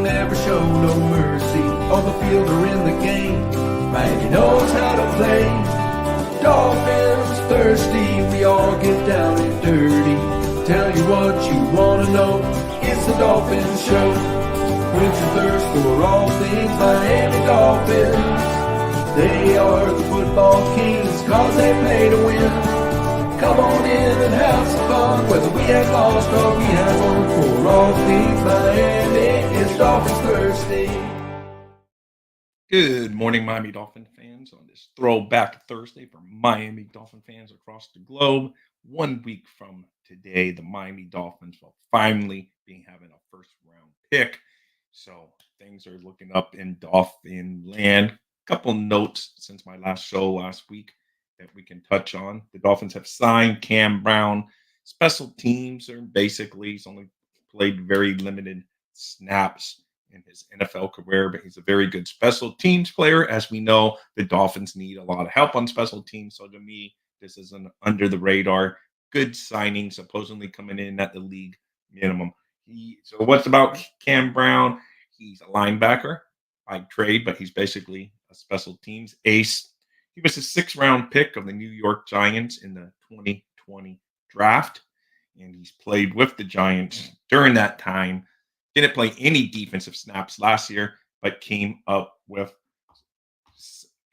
never show no mercy on the field or in the game. Miami knows how to play. Dolphins thirsty, we all get down and dirty. Tell you what you want to know, it's the Dolphins Show. Quench your thirst for all things Miami Dolphins. They are the football kings, cause they play to win. Come on in and have some fun, whether we have lost or we have won. For all things Miami, it's Dolphins Thursday. Good morning, Miami Dolphin fans, on this Throwback Thursday for Miami Dolphin fans across the globe. 1 week from today, the Miami Dolphins will finally be having a first-round pick. So things are looking up in Dolphin land. Couple notes since my last show last week that we can touch on. The Dolphins have signed Cam Brown. Special teams are basically, he's only played very limited snaps in his NFL career, but he's a very good special teams player. As we know, the Dolphins need a lot of help on special teams. So to me, this is an under the radar, good signing, supposedly coming in at the league minimum. So what's about Cam Brown? He's a linebacker by trade, but he's basically a special teams ace. He was a 6th-round pick of the New York Giants in the 2020 draft, and he's played with the Giants during that time. Didn't play any defensive snaps last year, but came up with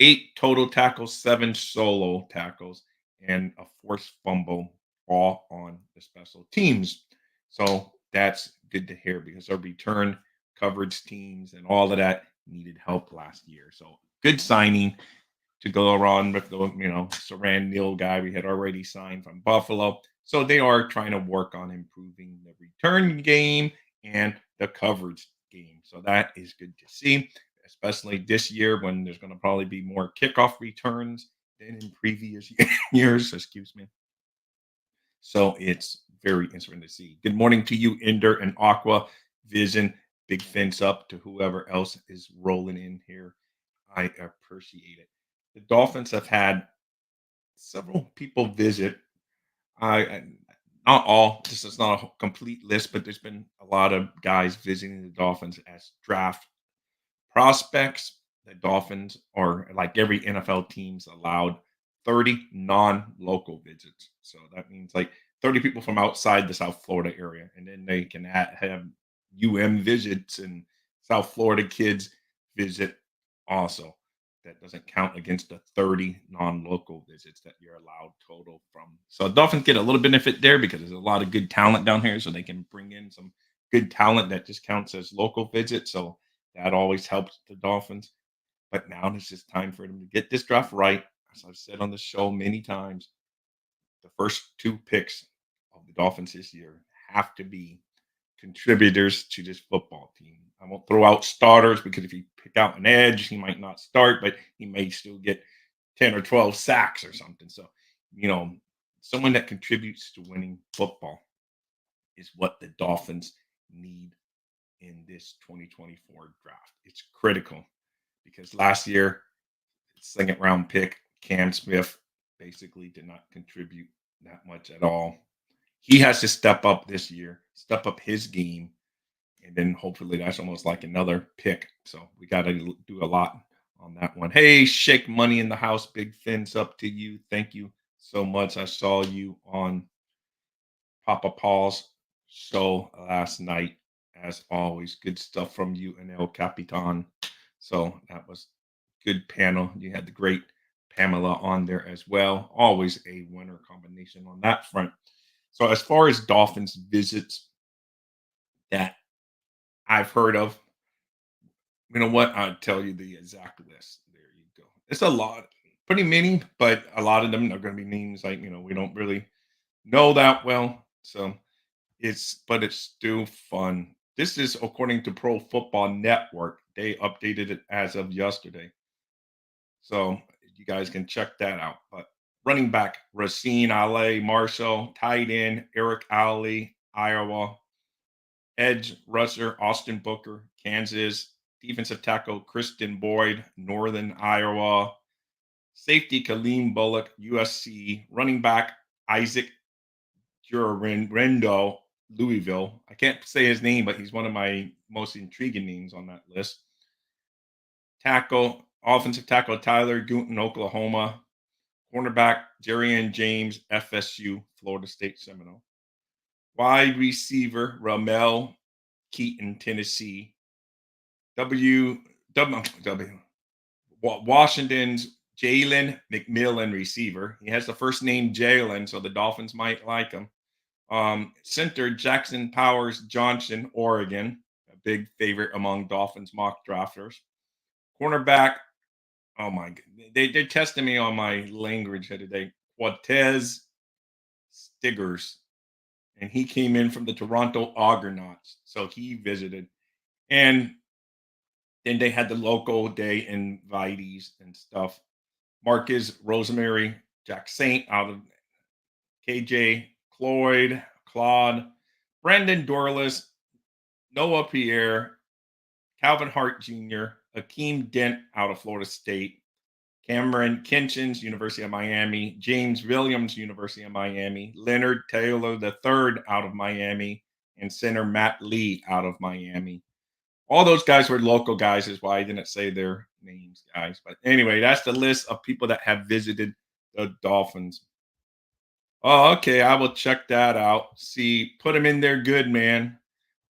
8 total tackles, 7 solo tackles, and a forced fumble, all on the special teams. So that's good to hear because our return coverage teams and all of that needed help last year. So good signing to go around with the, Saran Neal guy we had already signed from Buffalo. So they are trying to work on improving the return game and the coverage game. So that is good to see, especially this year when there's going to probably be more kickoff returns than in previous years. Excuse me. So it's very interesting to see. Good morning to you, Ender and Aqua Vision. Big thanks up to whoever else is rolling in here. I appreciate it. The Dolphins have had several people visit. I not all. This is not a complete list, but there's been a lot of guys visiting the Dolphins as draft prospects. The Dolphins are, like every NFL team's, allowed 30 non-local visits. So that means like 30 people from outside the South Florida area, and then they can have visits and South Florida kids visit also. That doesn't count against the 30 non-local visits that you're allowed total from. So Dolphins get a little benefit there because there's a lot of good talent down here, so they can bring in some good talent that just counts as local visits. So that always helps the Dolphins. But now it's just time for them to get this draft right. As I've said on the show many times, the first 2 picks of the Dolphins this year have to be contributors to this football team. I won't throw out starters because if you pick out an edge, he might not start, but he may still get 10 or 12 sacks or something. So, someone that contributes to winning football is what the Dolphins need in this 2024 draft. It's critical because last year, 2nd-round pick, Cam Smith, basically did not contribute that much at all. He has to step up this year, step up his game, and then hopefully that's almost like another pick. So we got to do a lot on that one. Hey, Shake Money in the house. Big fins up to you. Thank you so much. I saw you on Papa Paul's show last night. As always, good stuff from you and El Capitan. So that was good panel. You had the great Pamela on there as well. Always a winner combination on that front. So as far as Dolphins visits that I've heard of, you know what? I'll tell you the exact list. There you go. It's a lot, pretty many, but a lot of them are going to be names like, we don't really know that well. So but it's still fun. This is according to Pro Football Network. They updated it as of yesterday. So you guys can check that out. But running back, Racine Ale Marshall. Tight end, Eric Alley, Iowa. Edge rusher, Austin Booker, Kansas. Defensive tackle, Kristen Boyd, Northern Iowa. Safety, Kaleem Bullock, USC. Running back, Isaac Rendo, Louisville. I can't say his name, but he's one of my most intriguing names on that list. Offensive tackle Tyler Gooten, Oklahoma. Cornerback Jarian James, FSU, Florida State Seminole. Wide receiver Ramel Keaton, Tennessee. W W W Washington's Jalen McMillan, receiver. He has the first name Jalen, so the Dolphins might like him. Center Jackson Powers Johnson, Oregon, a big favorite among Dolphins mock drafters. Cornerback, oh my god, they're testing me on my language here today. Quatez Stiggers, and he came in from the Toronto Argonauts, so he visited. And then they had the local day invitees and stuff. Marcus Rosemary, Jack Saint out of KJ Claude, Brandon Dorless, Noah Pierre, Calvin Hart Jr., Akeem Dent out of Florida State, Cameron Kinchins, University of Miami, James Williams, University of Miami, Leonard Taylor III out of Miami, and center Matt Lee out of Miami. All those guys were local guys, is why I didn't say their names, guys. But anyway, that's the list of people that have visited the Dolphins. Oh, okay. I will check that out. See, put him in there good, man.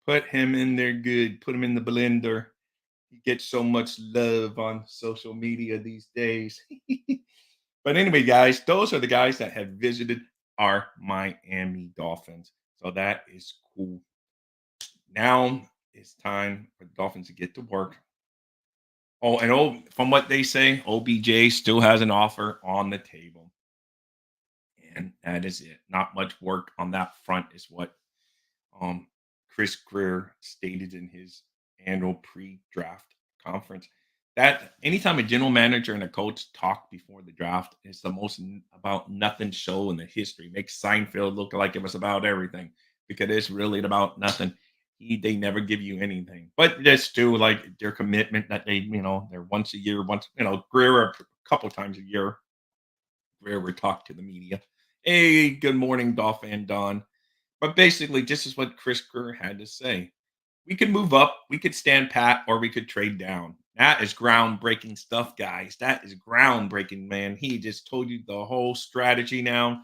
Put him in there good. Put him in the blender. He gets so much love on social media these days. But anyway, guys, those are the guys that have visited our Miami Dolphins. So that is cool. Now it's time for the Dolphins to get to work. Oh, and from what they say, OBJ still has an offer on the table. And that is it. Not much work on that front, is what um, Chris Greer stated in his annual pre-draft conference. That anytime a general manager and a coach talk before the draft, it's the most about nothing show in the history. Makes Seinfeld look like it was about everything, because it's really about nothing. They never give you anything, but that's too like their commitment that they're once a year, Greer a couple times a year. Greer would talk to the media. Hey, good morning, Dolphin Don. But basically, this is what Chris Kerr had to say. We could move up, we could stand pat, or we could trade down. That is groundbreaking stuff, guys. That is groundbreaking, man. He just told you the whole strategy now.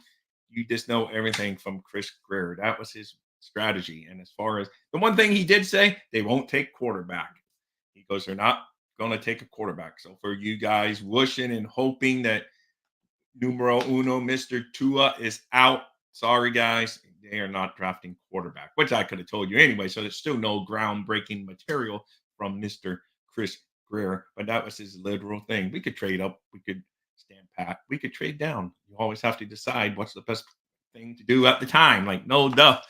You just know everything from Chris Greer. That was his strategy. And as far as the one thing he did say, they won't take quarterback. He goes, they're not going to take a quarterback. So for you guys wishing and hoping that numero uno, Mr. Tua is out. Sorry, guys. They are not drafting quarterback, which I could have told you anyway. So there's still no groundbreaking material from Mr. Chris Greer, but that was his literal thing. We could trade up. We could stand pat. We could trade down. You always have to decide what's the best thing to do at the time. Like, no duh.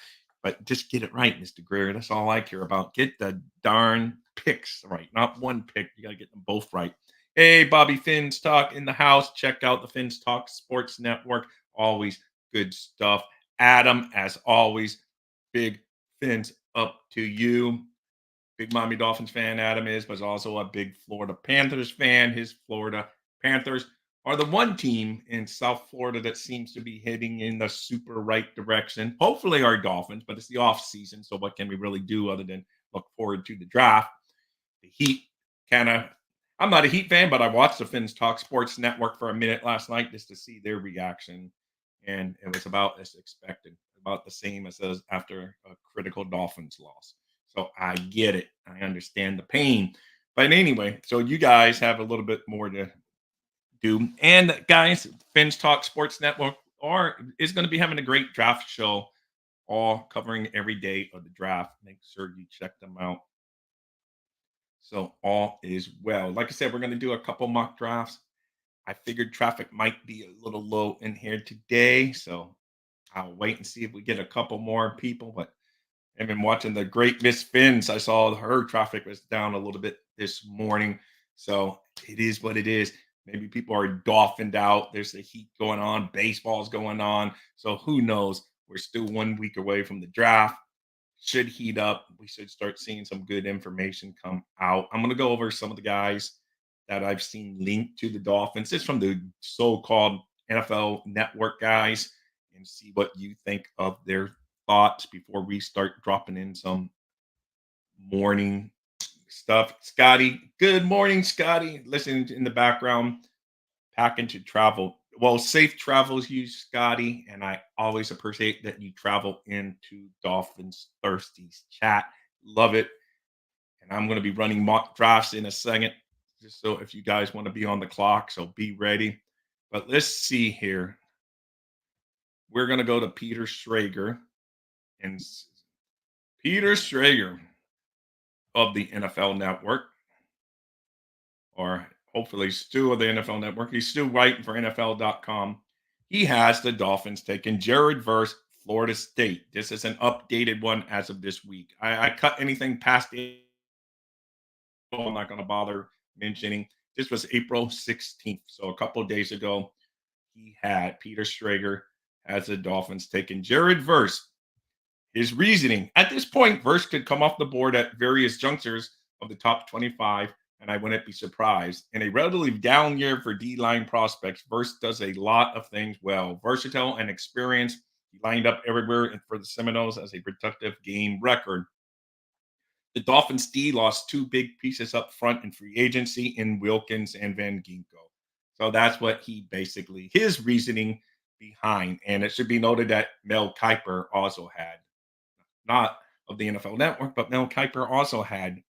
But just get it right, Mr. Greer. That's all I care about. Get the darn picks right. Not one pick. You got to get them both right. Hey, Bobby Finn's Talk in the house. Check out the Finn's Talk Sports Network. Always good stuff. Adam, as always, big fins up to you. Big Miami Dolphins fan, Adam is, but also a big Florida Panthers fan. His Florida Panthers are the one team in South Florida that seems to be heading in the super right direction. Hopefully, our Dolphins, but it's the off season, so what can we really do other than look forward to the draft? The Heat kind of. I'm not a Heat fan, but I watched the Fins Talk Sports Network for a minute last night just to see their reaction, and it was about as expected, about the same as after a critical Dolphins loss. So I get it. I understand the pain. But anyway, so you guys have a little bit more to do. And guys, Fins Talk Sports Network is going to be having a great draft show, all covering every day of the draft. Make sure you check them out. So all is well. Like I said, we're going to do a couple mock drafts. I figured traffic might be a little low in here today, so I'll wait and see if we get a couple more people. But I've been watching the Great Miss Fins. I saw her traffic was down a little bit this morning. So it is what it is. Maybe people are dolphined out. There's the heat going on, baseball's going on. So who knows? We're still 1 week away from the draft. Should heat up. We should start seeing some good information come out. I'm going to go over some of the guys that I've seen linked to the Dolphins. It's from the so-called NFL Network guys, and see what you think of their thoughts before we start dropping in some morning stuff. Scotty, good morning, Scotty. Listening in the background, packing to travel. Well, safe travels, you, Scotty. And I always appreciate that you travel into Dolphins Thirsties chat. Love it. And I'm going to be running mock drafts in a second, just so if you guys want to be on the clock, so be ready. But let's see here. We're going to go to Peter Schrager. And Peter Schrager of the NFL Network, or hopefully Stu of the NFL Network. He's still writing for NFL.com. He has the Dolphins taking Jared Verse, Florida State. This is an updated one as of this week. I cut anything past it. I'm not going to bother mentioning. This was April 16th. So a couple of days ago, he had Peter Schrager has the Dolphins taking Jared Verse. His reasoning at this point, Verse could come off the board at various junctures of the top 25, and I wouldn't be surprised. In a relatively down year for D line prospects, Verse does a lot of things well. Versatile and experienced. He lined up everywhere for the Seminoles as a productive game record. The Dolphins D lost two big pieces up front in free agency in Wilkins and Van Ginko. So that's what he basically, his reasoning behind. And it should be noted that Mel Kiper also had, not of the NFL Network, but Mel Kiper also had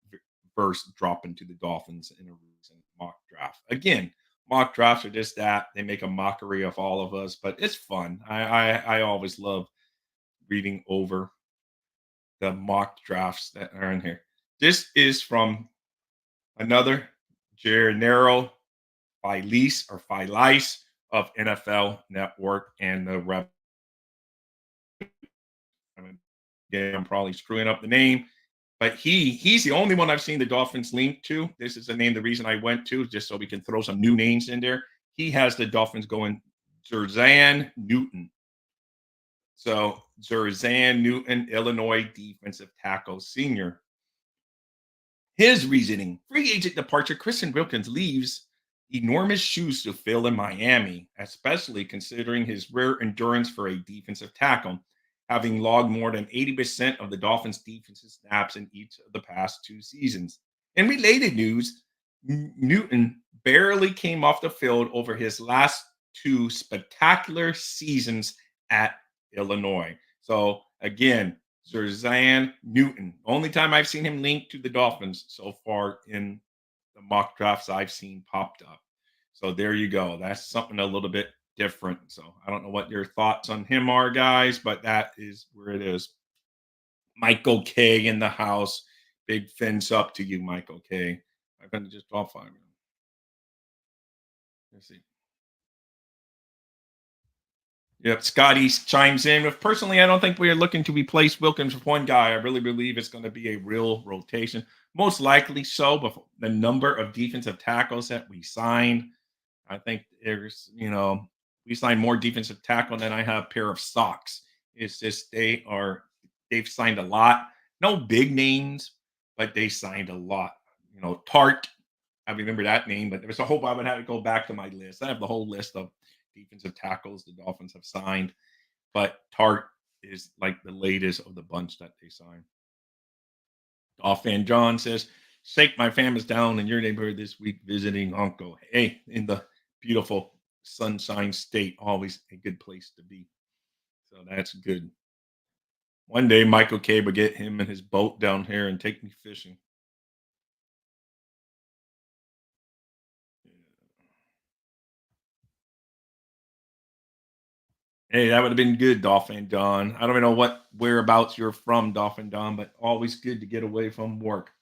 Verse drop into the Dolphins in a recent mock draft. Again, mock drafts are just that. They make a mockery of all of us, but it's fun. I always love reading over the mock drafts that are in here. This is from another Gennaro Felice or Felice of NFL Network and the rep. Again, I'm probably screwing up the name, but he's the only one I've seen the Dolphins link to. This is the name, the reason I went to, just so we can throw some new names in there. He has the Dolphins going Zerzan Newton. So Zerzan Newton, Illinois defensive tackle senior. His reasoning: free agent departure, Christian Wilkins leaves enormous shoes to fill in Miami, especially considering his rare endurance for a defensive tackle, having logged more than 80% of the Dolphins' defensive snaps in each of the past two seasons. In related news, Newton barely came off the field over his last two spectacular seasons at Illinois. So again, Zerzan Newton. Only time I've seen him linked to the Dolphins so far in the mock drafts I've seen popped up. So there you go. That's something a little bit different. So I don't know what your thoughts on him are, guys, but that is where it is. Michael K in the house. Big fins up to you, Michael K. I'm going to just drop 5 minutes. Let's see. Yep, Scotty chimes in with, personally, I don't think we are looking to replace Wilkins with one guy. I really believe it's going to be a real rotation. Most likely so, but the number of defensive tackles that we signed, I think there's, we signed more defensive tackle than I have a pair of socks. It's just they've signed a lot. No big names, but they signed a lot. Tart, I remember that name, but there was a whole, I would have to go back to my list. I have the whole list of defensive tackles the Dolphins have signed, but Tart is like the latest of the bunch that they signed. Fan John says, "Shake, my fam is down in your neighborhood this week visiting Uncle." Hey, in the beautiful Sunshine State, always a good place to be. So that's good. One day, Michael K will get him and his boat down here and take me fishing. Hey, that would have been good, Dolphin Don. I don't even know what whereabouts you're from, Dolphin Don, but always good to get away from work.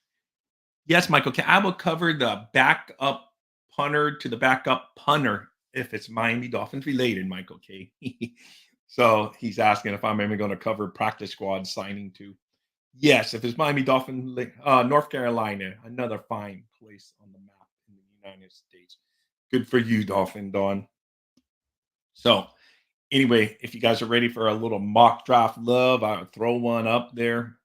Yes, Michael K. I will cover the backup punter to the backup punter if it's Miami Dolphins related, Michael K. So he's asking if I'm even going to cover practice squad signing too. Yes, if it's Miami Dolphins, North Carolina, another fine place on the map in the United States. Good for you, Dolphin Don. So anyway, if you guys are ready for a little mock draft love, I'll throw one up there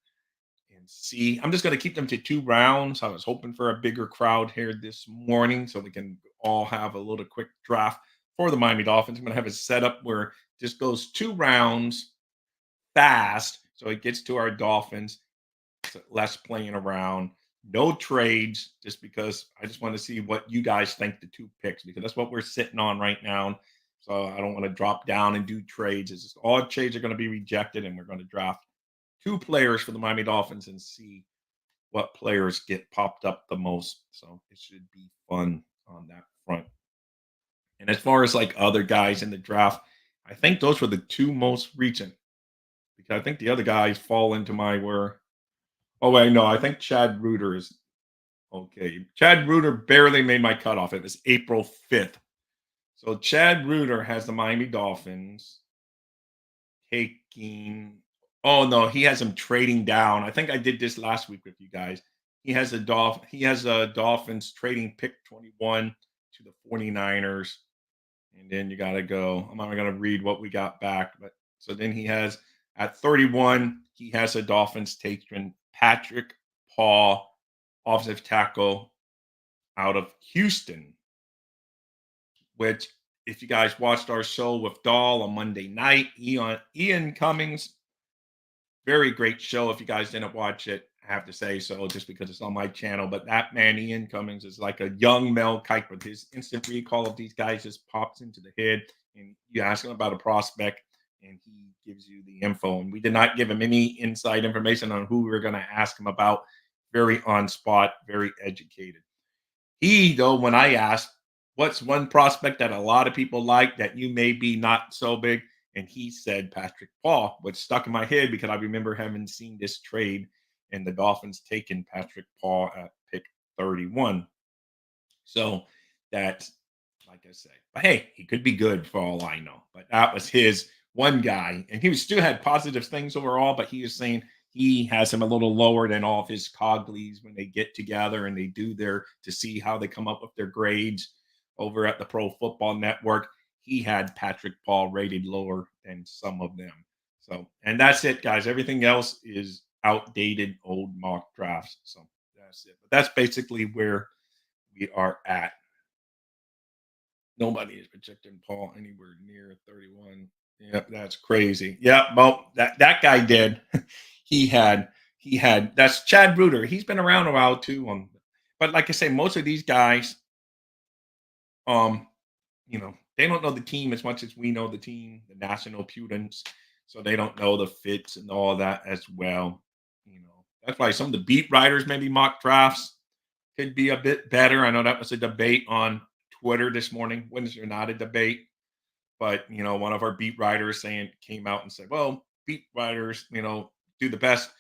and see. I'm just going to keep them to 2 rounds. I was hoping for a bigger crowd here this morning so we can all have a little quick draft for the Miami Dolphins. I'm going to have it set up where this goes 2 rounds, fast. So it gets to our Dolphins, less playing around, no trades, just because I just want to see what you guys think the two picks, because that's what we're sitting on right now. So I don't want to drop down and do trades. It's just all trades are going to be rejected, and we're going to draft two players for the Miami Dolphins and see what players get popped up the most. So it should be fun on that front. And as far as like other guys in the draft, I think those were the two most recent, because I think the other guys fall into my where. Oh wait, no, I think Chad Reuter is okay. Chad Reuter barely made my cutoff. It was April 5th. So Chad Reuter has the Miami Dolphins taking. Oh no, he has them trading down. I think I did this last week with you guys. He has a Dolphins trading pick 21 to the 49ers. And then you gotta go. I'm not gonna read what we got back, but so then he has at 31, he has the Dolphins taking Patrick Paul, offensive tackle out of Houston, which if you guys watched our show with Dahl on Monday night, Ian Cummings, very great show. If you guys didn't watch it, I have to say so just because it's on my channel. But that man, Ian Cummings, is like a young Mel Kiper. His instant recall of these guys just pops into the head. And you ask him about a prospect, and he gives you the info. And we did not give him any inside information on who we were going to ask him about. Very on spot, very educated. He, though, when I asked, what's one prospect that a lot of people like that you may be not so big? And he said Patrick Paul, which stuck in my head because I remember having seen this trade and the Dolphins taking Patrick Paul at pick 31. So that's like I say. But hey, he could be good for all I know. But that was his one guy. And he was still had positive things overall, but he was saying he has him a little lower than all of his coglies when they get together and they do their to see how they come up with their grades over at the Pro Football Network. He had Patrick Paul rated lower than some of them. So, and that's it, guys. Everything else is outdated old mock drafts. So that's it. But that's basically where we are at. Nobody is projecting Paul anywhere near 31. Yep, that's crazy. Yep, well, that guy did. He had that's Chad Reuter. He's been around a while too. But like I say, most of these guys, um, they don't know the team as much as we know the team, the national putins. So they don't know the fits and all that as well. That's why some of the beat writers maybe mock drafts could be a bit better. I know that was a debate on Twitter this morning. When is there not a debate? But one of our beat writers came out and said, "Well, beat writers, do the best,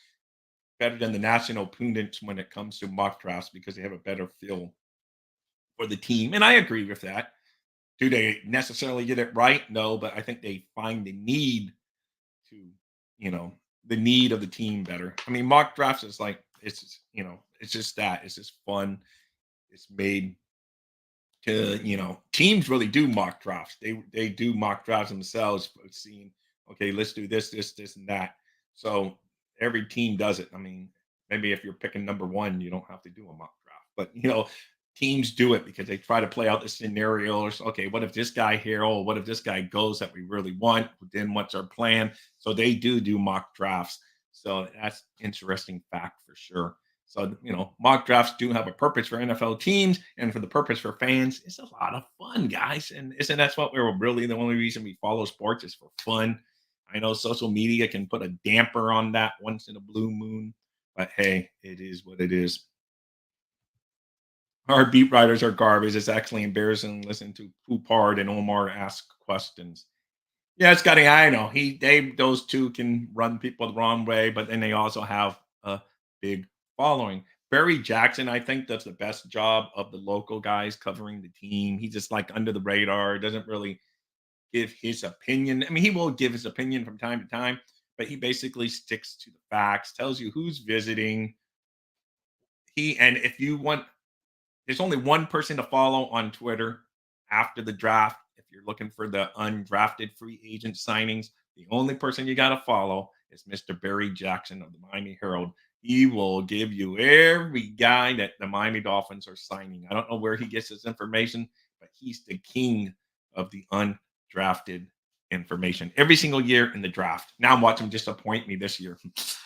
better than the national pundits when it comes to mock drafts because they have a better feel for the team." And I agree with that. Do they necessarily get it right? No, but I think they find the need to, you know, the need of the team better. I mean, mock drafts is like it's just that. It's just fun. It's made to teams really do mock drafts. They do mock drafts themselves, seeing okay, let's do this, and that. So every team does it. I mean, maybe if you're picking number one, you don't have to do a mock draft, but teams do it because they try to play out the scenario. Or okay, what if this guy here? Oh, what if this guy goes that we really want? Then what's our plan? So they do mock drafts. So that's interesting fact for sure. So, mock drafts do have a purpose for NFL teams and for the purpose for fans. It's a lot of fun, guys. And isn't that's what we're really the only reason we follow sports is for fun. I know social media can put a damper on that once in a blue moon, but hey, it is what it is. Our beat writers are garbage. It's actually embarrassing to listen to Poupard and Omar ask questions. Yeah, Scotty, I know. Those two can run people the wrong way, but then they also have a big following. Barry Jackson, I think, does the best job of the local guys covering the team. He's just like under the radar, doesn't really give his opinion. I mean, he will give his opinion from time to time, but he basically sticks to the facts, tells you who's visiting. And if you want there's only one person to follow on Twitter after the draft. If you're looking for the undrafted free agent signings, the only person you got to follow is Mr. Barry Jackson of the Miami Herald. He will give you every guy that the Miami Dolphins are signing. I don't know where he gets his information, but he's the king of the undrafted information every single year in the draft. Now I'm watching him disappoint me this year.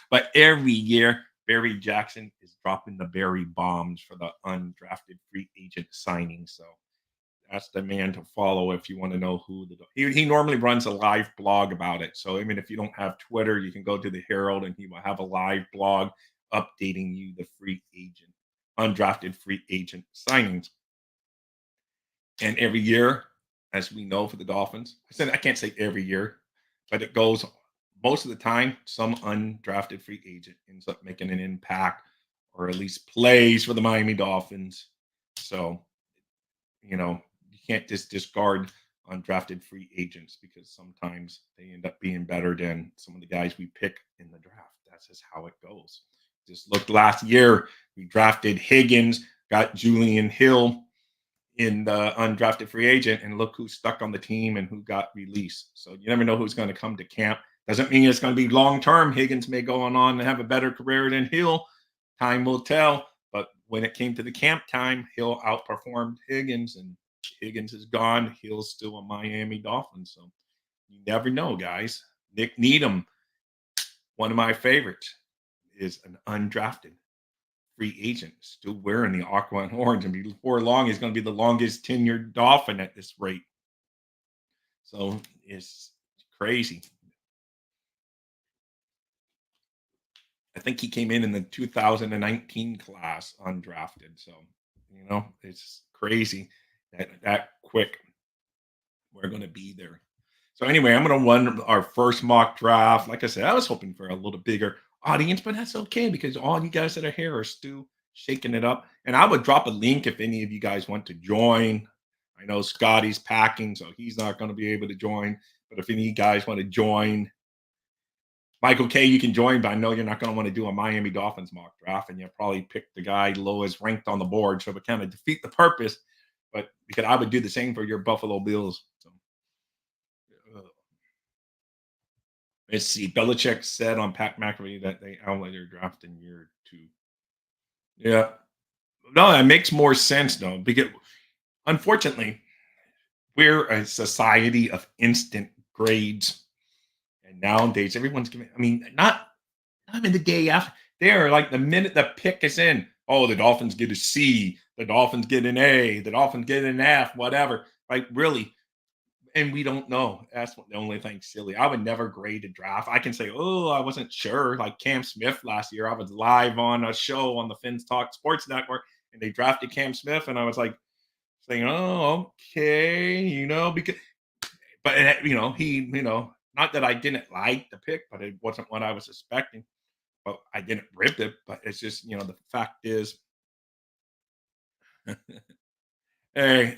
But every year, Barry Jackson is dropping the Barry bombs for the undrafted free agent signing. So that's the man to follow if you want to know who he normally runs a live blog about it. So I mean, if you don't have Twitter, you can go to the Herald and he will have a live blog updating you the free agent, undrafted free agent signings. And every year, as we know for the Dolphins, I can't say every year, but it goes most of the time, some undrafted free agent ends up making an impact or at least plays for the Miami Dolphins. So, you know, you can't just discard undrafted free agents because sometimes they end up being better than some of the guys we pick in the draft. That's just how it goes. Just look last year, we drafted Higgins, got Julian Hill in the undrafted free agent, and look who stuck on the team and who got released. So you never know who's going to come to camp. Doesn't mean it's going to be long term. Higgins may go on and have a better career than Hill. Time will tell. But when it came to the camp time, Hill outperformed Higgins, and Higgins is gone. Hill's still a Miami Dolphin. So you never know, guys. Nick Needham, one of my favorites, is an undrafted free agent, still wearing the aqua and orange, and before long, he's going to be the longest tenured Dolphin at this rate. So it's crazy. I think he came in the 2019 class undrafted. So it's crazy that quick we're going to be there. So anyway, I'm going to run our first mock draft. Like I said, I was hoping for a little bigger audience, but that's okay because all you guys that are here are still shaking it up. And I would drop a link if any of you guys want to join. I know Scotty's packing, so he's not going to be able to join. But if any of you guys want to join, Michael K, you can join, but I know you're not going to want to do a Miami Dolphins mock draft, and you'll probably pick the guy lowest ranked on the board. So it kind of defeat the purpose. But because I would do the same for your Buffalo Bills. So let's see. Belichick said on Pat McAfee that they outlay their draft in year 2. Yeah. No, that makes more sense though, because unfortunately, we're a society of instant grades. And nowadays, everyone's giving, I mean, not in the day after. They're like the minute the pick is in, oh, the Dolphins get a C, the Dolphins get an A, the Dolphins get an F, whatever. Like, really, and we don't know. That's the only thing silly. I would never grade a draft. I can say, oh, I wasn't sure. Like Cam Smith last year, I was live on a show on the Fins Talk Sports Network, and they drafted Cam Smith, and I was like saying, oh, okay, because, but he, not that I didn't like the pick, but it wasn't what I was expecting. But I didn't rip it. But it's just, the fact is, hey,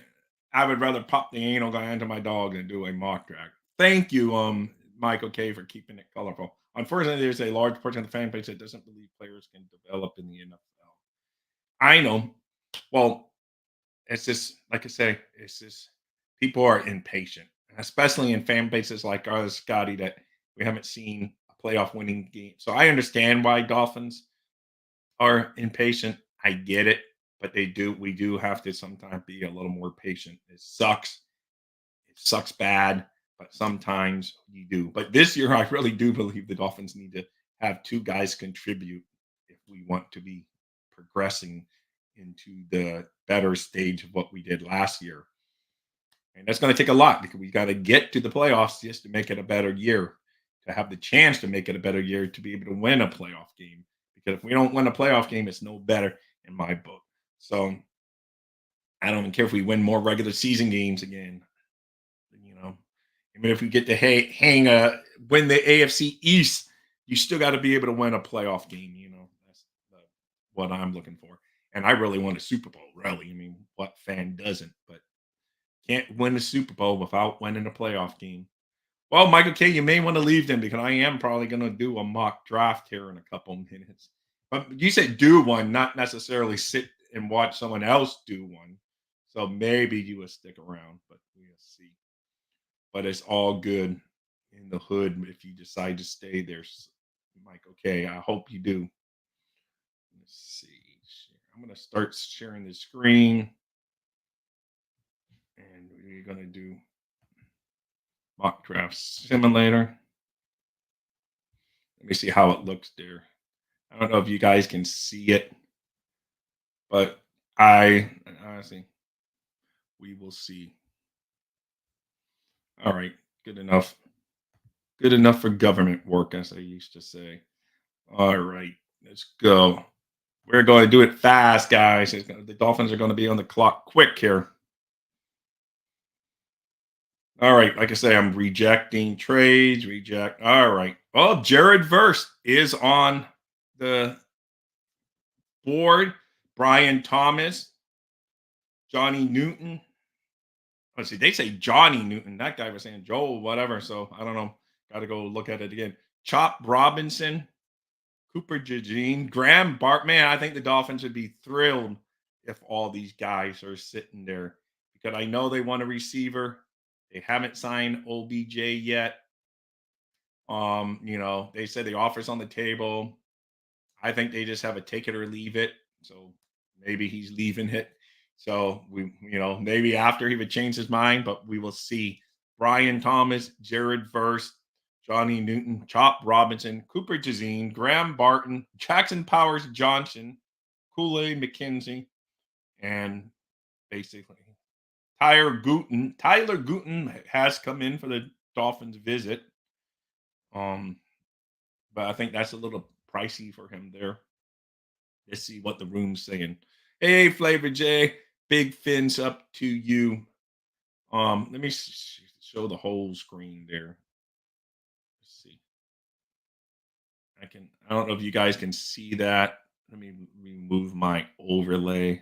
I would rather pop the anal gland to my dog than do a mock draft. Thank you, Michael K, for keeping it colorful. Unfortunately, there's a large portion of the fan base that doesn't believe players can develop in the NFL. I know. Well, it's just like I say, it's just people are impatient, especially in fan bases like ours, Scotty, that we haven't seen a playoff winning game. So I understand why Dolphins are impatient. I get it, but we do have to sometimes be a little more patient. It sucks. It sucks bad, but sometimes you do. But this year, I really do believe the Dolphins need to have 2 guys contribute if we want to be progressing into the better stage of what we did last year. And that's going to take a lot because we got to get to the playoffs just to make it a better year, to have the chance to make it a better year, to be able to win a playoff game. Because if we don't win a playoff game, it's no better in my book. So I don't even care if we win more regular season games again. Even if we get to win the AFC East, you still got to be able to win a playoff game. That's what I'm looking for. And I really want a Super Bowl, really. I mean, what fan doesn't? But can't win a Super Bowl without winning a playoff game. Well, Michael K, you may want to leave then because I am probably going to do a mock draft here in a couple minutes. But you said do one, not necessarily sit and watch someone else do one. So maybe you will stick around, but we'll see. But it's all good in the hood if you decide to stay there, Michael K. I hope you do. Let's see. I'm going to start sharing the screen. And we're going to do mock draft simulator. Let me see how it looks there. I don't know if you guys can see it, but I honestly, we will see. All right, good enough. Good enough for government work, as I used to say. All right, let's go. We're going to do it fast, guys. The Dolphins are going to be on the clock quick here. All right, like I say, I'm rejecting trades. Reject. All right. Oh, Jared Verse is on the board. Brian Thomas, Johnny Newton. Let's see, they say Johnny Newton. That guy was saying Joel, whatever. So I don't know. Got to go look at it again. Chop Robinson, Cooper Jejin, Graham Bart. Man, I think the Dolphins would be thrilled if all these guys are sitting there because I know they want a receiver. They haven't signed OBJ yet. They said the offer's on the table. I think they just have a take it or leave it. So maybe he's leaving it. So maybe after he would change his mind, but we will see. Brian Thomas, Jared Verse, Johnny Newton, Chop Robinson, Cooper Jazine, Graham Barton, Jackson Powers Johnson, Kool-Aid McKenzie, and basically Tyler Gooten has come in for the Dolphins visit. But I think that's a little pricey for him there. Let's see what the room's saying. Hey, Flavor J, big fins up to you. Let me show the whole screen there. Let's see. I don't know if you guys can see that. Let me remove my overlay.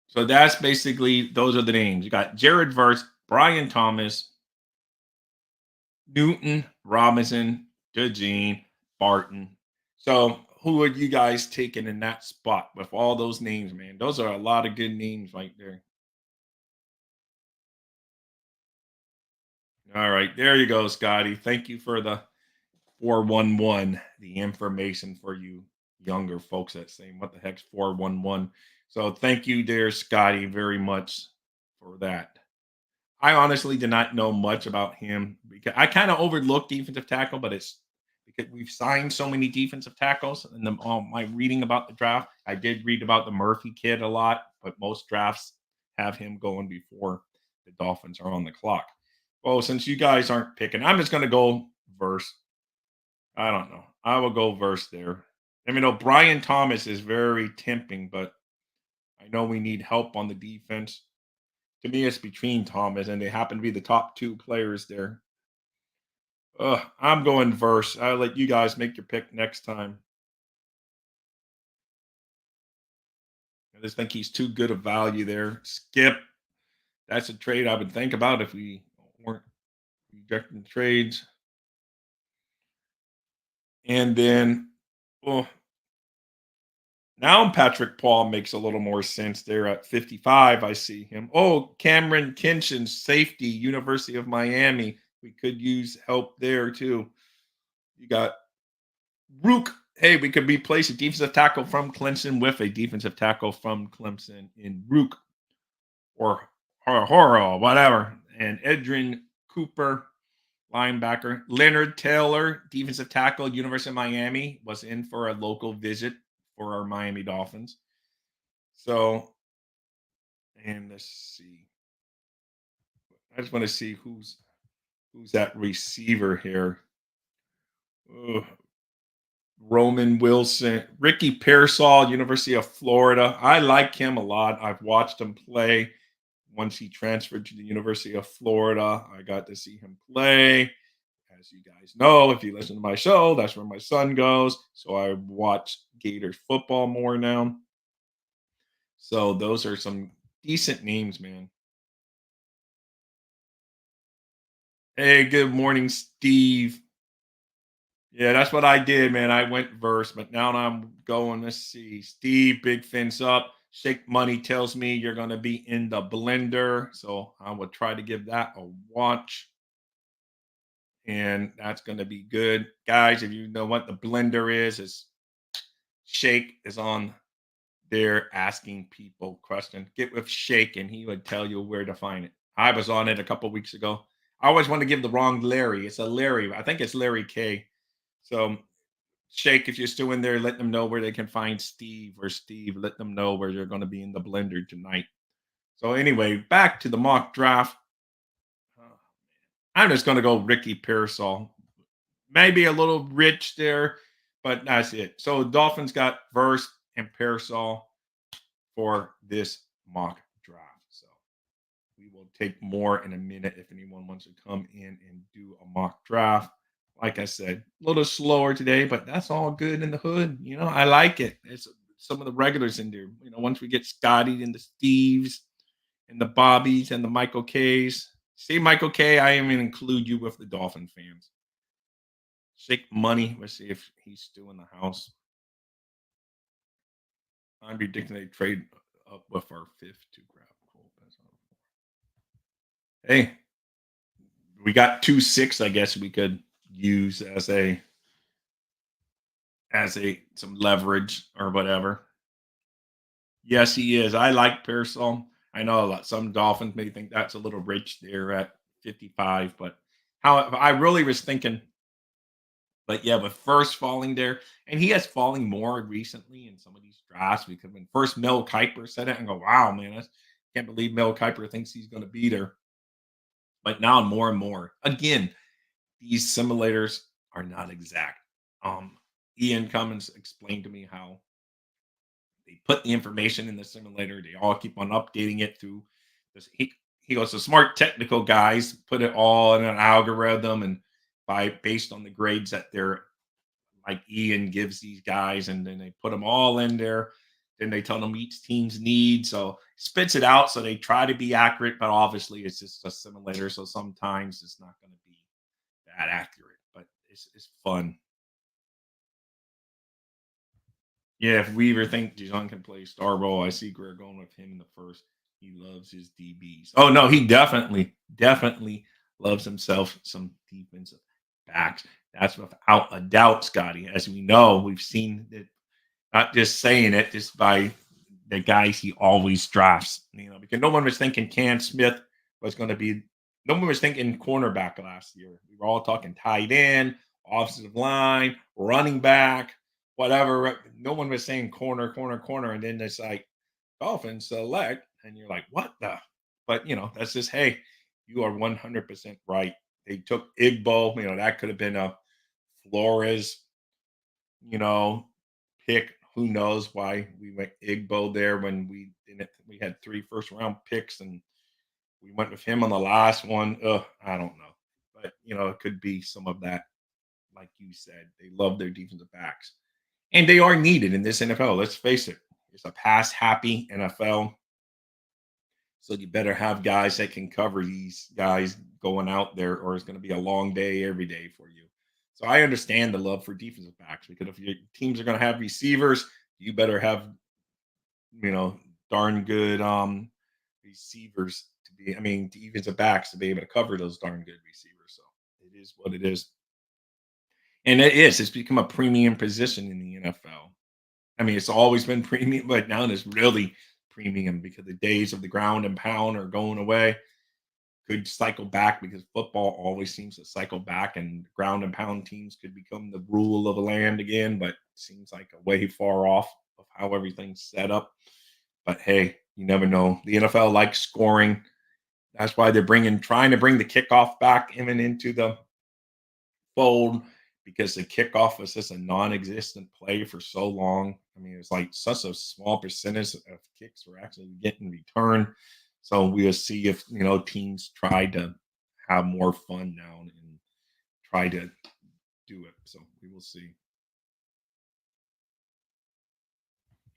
So that's basically, those are the names. You got Jared Verse, Brian Thomas, Newton, Robinson, DeJean, Barton. So who are you guys taking in that spot with all those names, man? Those are a lot of good names right there. All right, there you go, Scotty. Thank you for the 411, the information for you younger folks that saying what the heck's 411. So thank you there, Scotty, very much for that. I honestly did not know much about him because I kind of overlooked defensive tackle, but it's because we've signed so many defensive tackles. And my reading about the draft, I did read about the Murphy kid a lot, but most drafts have him going before the Dolphins are on the clock. Well, since you guys aren't picking, I'm just going to go verse. I don't know. I will go verse there. I mean, Brian Thomas is very tempting, but I know we need help on the defense. To me, it's between Thomas, and they happen to be the top two players there. I'm going verse. I'll let you guys make your pick next time. I just think he's too good of value there. Skip. That's a trade I would think about if we weren't rejecting trades. And then, well, now Patrick Paul makes a little more sense there at 55. I see him. Oh, Cameron Kinshin, safety, University of Miami. We could use help there too. You got Rook. Hey, we could replace a defensive tackle from Clemson with a defensive tackle from Clemson in Rook or Horo, whatever. And Edrin Cooper, linebacker. Leonard Taylor, defensive tackle, University of Miami, was in for a local visit for our Miami Dolphins. So, and let's see. I just want to see who's that receiver here. Ugh. Roman Wilson, Ricky Pearsall, University of Florida. I like him a lot. I've watched him play. Once he transferred to the University of Florida, I got to see him play. As you guys know, if you listen to my show, that's where my son goes. So I watch Gators football more now. So those are some decent names, man. Hey, good morning, Steve. Yeah, that's what I did, man. I went verse, but now I'm going. Let's see. Steve, big fins up. Shake Money tells me you're going to be in the blender. So I will try to give that a watch. And that's going to be good. Guys, if you know what the blender is Shake is on there asking people questions. Get with Shake, and he would tell you where to find it. I was on it a couple weeks ago. I always want to give the wrong Larry. It's a Larry. I think it's Larry K. So Shake, if you're still in there, let them know where they can find Steve, or Steve, let them know where you're going to be in the blender tonight. So anyway, back to the mock draft. Uh, I'm just going to go Ricky Pearsall. Maybe a little rich there, but that's it. So Dolphins got Verse and Pearsall for this mock draft. So we will take more in a minute if anyone wants to come in and do a mock draft. Like I said, a little slower today, but that's all good in the hood. I like it. It's some of the regulars in there. Once we get Scotty and the Steves and the Bobbies and the Michael K's. See, Michael K, I even include you with the Dolphin fans. Shake money. Let's see if he's still in the house. I'm predicting they trade up with our fifth to grab Cole. Hey, we got 2-6. I guess we could use as a some leverage or whatever. Yes, he is. I like Pearsall. I know some Dolphins may think that's a little rich there at 55, but how I really was thinking. But yeah, with first falling there, and he has falling more recently in some of these drafts because when first Mel Kiper said it, and go, wow, man, I can't believe Mel Kiper thinks he's going to be there. But now more and more, again, these simulators are not exact. Um, Ian Cummins explained to me how they put the information in the simulator. They all keep on updating it through this. He goes, the smart technical guys put it all in an algorithm and based on the grades that they're like Ian gives these guys, and then they put them all in there. Then they tell them each team's need. So spits it out. So they try to be accurate, but obviously it's just a simulator. So sometimes it's not going to be that accurate, but it's fun. Yeah, if we ever think Dijon can play star role, I see Greg going with him in the first. He loves his DBs. Oh no, he definitely loves himself some defensive backs. That's without a doubt, Scotty. As we know, we've seen it. Not just saying it, just by the guys he always drafts. Because no one was thinking Cam Smith was going to be. No one was thinking cornerback last year. We were all talking tight end, offensive line, running back, whatever. No one was saying corner, corner, corner. And then it's like Dolphins select, and you're like, what the? But that's just hey, you are 100% right. They took Igbo. That could have been a Flores. You know, pick. Who knows why we went Igbo there when we didn't? We had 3 first-round picks, and we went with him on the last one. I don't know, but it could be some of that. Like you said, they love their defensive backs, and they are needed in this NFL. Let's face it; it's a pass-happy NFL, so you better have guys that can cover these guys going out there, or it's going to be a long day every day for you. So I understand the love for defensive backs because if your teams are going to have receivers, you better have you know darn good receivers to be. I mean, defensive backs to be able to cover those darn good receivers. So it is what it is, and it is. It's become a premium position in the NFL. I mean, it's always been premium, but now it's really premium because the days of the ground and pound are going away. Could cycle back because football always seems to cycle back, and ground and pound teams could become the rule of the land again, but it seems like a way far off of how everything's set up. But hey, you never know. The NFL likes scoring. That's why they're trying to bring the kickoff back even into the fold because the kickoff was just a non-existent play for so long. I mean, it's like such a small percentage of kicks were actually getting returned. So we'll see if teams try to have more fun now and try to do it. So we will see.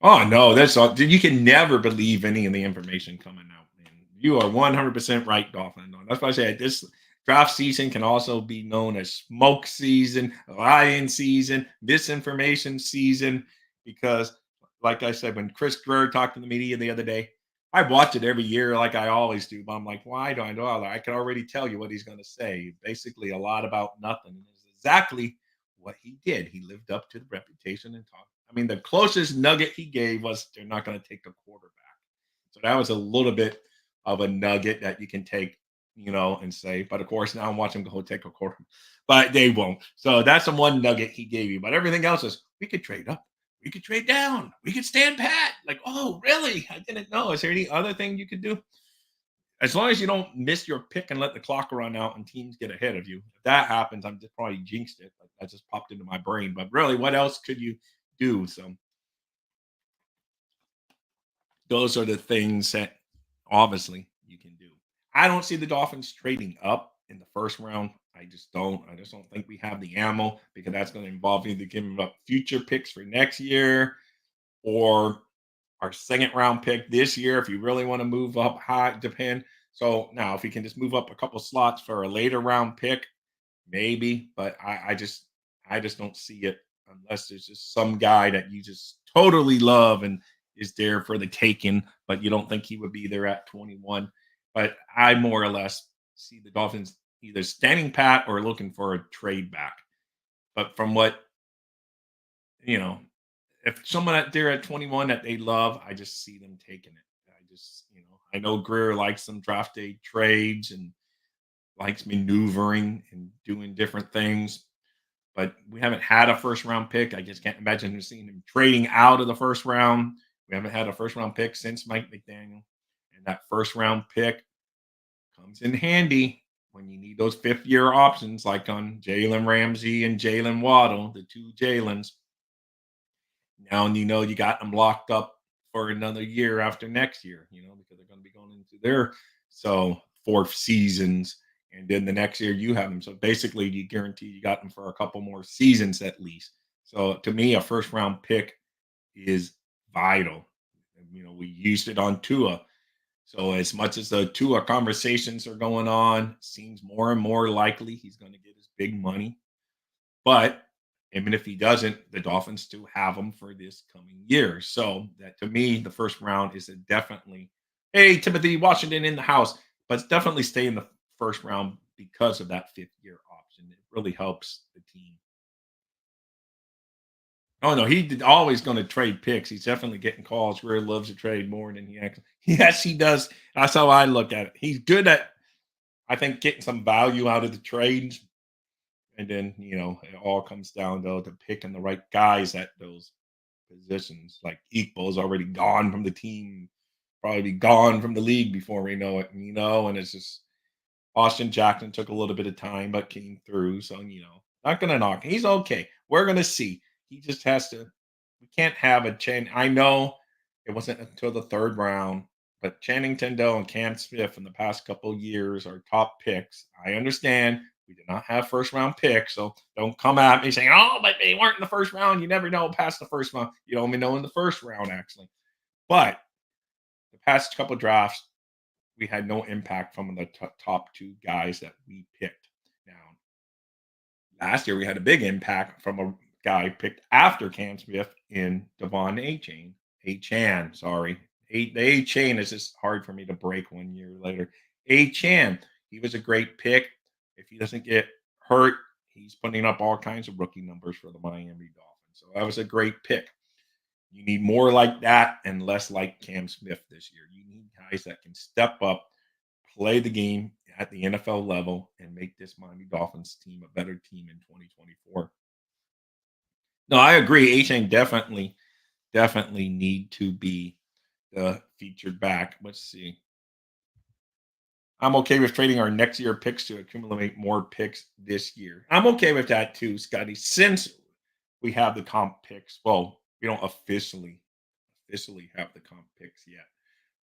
Oh no, that's all. You can never believe any of the information coming out, man. You are 100% right, Dolphin. No, that's why I say this draft season can also be known as smoke season, lion season, misinformation season, because, like I said, when Chris Greer talked to the media the other day, I watch it every year like I always do, but I'm like, why do I know? I can already tell you what he's going to say. Basically, a lot about nothing. And it's exactly what he did. He lived up to the reputation and talked I mean, the closest nugget he gave was they're not going to take a quarterback. So that was a little bit of a nugget that you can take, and say. But of course, now I'm watching them go take a quarter, but they won't. So that's the one nugget he gave you. But everything else is we could trade up, we could trade down, we could stand pat. Like, oh, really? I didn't know. Is there any other thing you could do? As long as you don't miss your pick and let the clock run out and teams get ahead of you. If that happens, I'm just probably jinxed it. Like, that just popped into my brain. But really, what else could you do? So those are the things that obviously you can do. I don't see the Dolphins trading up in the first round. I just don't. I just don't think we have the ammo because that's going to involve either giving up future picks for next year or our second round pick this year. If you really want to move up high, depend. So now, if we can just move up a couple slots for a later round pick, maybe. But I just don't see it unless there's just some guy that you just totally love and is there for the taking, but you don't think he would be there at 21. But I more or less see the Dolphins either standing pat or looking for a trade back. But from what you know, if someone out there at 21 that they love, I just see them taking it. I know Greer likes some draft day trades and likes maneuvering and doing different things, but we haven't had a first round pick. I just can't imagine seeing him trading out of the first round. We haven't had a first round pick since Mike McDaniel, and that first round pick comes in handy when you need those fifth year options, like on Jalen Ramsey and Jalen Waddle, the two Jalen's. Now you got them locked up for another year after next year, because they're going to be going into their fourth seasons, and then the next year you have them. So basically, you guarantee you got them for a couple more seasons at least. So to me, a first round pick is vital. We used it on Tua. So as much as the Tua conversations are going on, seems more and more likely he's going to get his big money. But even if he doesn't, the Dolphins still have him for this coming year. So that to me, the first round is a definitely, hey, Timothy Washington in the house, but it's definitely stay in the first round because of that fifth year option. It really helps the team. Oh no, always going to trade picks. He's definitely getting calls where he loves to trade more than he actually. Yes, he does. That's how I look at it. He's good at, I think, getting some value out of the trades. And then, it all comes down though to picking the right guys at those positions. Like Equal's already gone from the team, probably be gone from the league before we know it. And it's just Austin Jackson took a little bit of time, but came through. So, not gonna knock. He's okay. We're gonna see. He just has to. We can't have a chain. I know it wasn't until the third round, but Channing Tindall and Cam Smith in the past couple of years are top picks. I understand we did not have first round picks, so don't come at me saying, "Oh, but they weren't in the first round." You never know past the first round. You only know in the first round actually. But the past couple of drafts, we had no impact from the top two guys that we picked. Now, last year we had a big impact from a guy picked after Cam Smith in Devon A-Chan, sorry. The A-Chain is just hard for me to break 1 year later. A-Chan, he was a great pick. If he doesn't get hurt, he's putting up all kinds of rookie numbers for the Miami Dolphins. So that was a great pick. You need more like that and less like Cam Smith this year. You need guys that can step up, play the game at the NFL level, and make this Miami Dolphins team a better team in 2024. No, I agree. A-Chain definitely need to be the featured back. Let's see. I'm okay with trading our next year picks to accumulate more picks this year. I'm okay with that too, Scotty. Since we have the comp picks, well, we don't officially have the comp picks yet,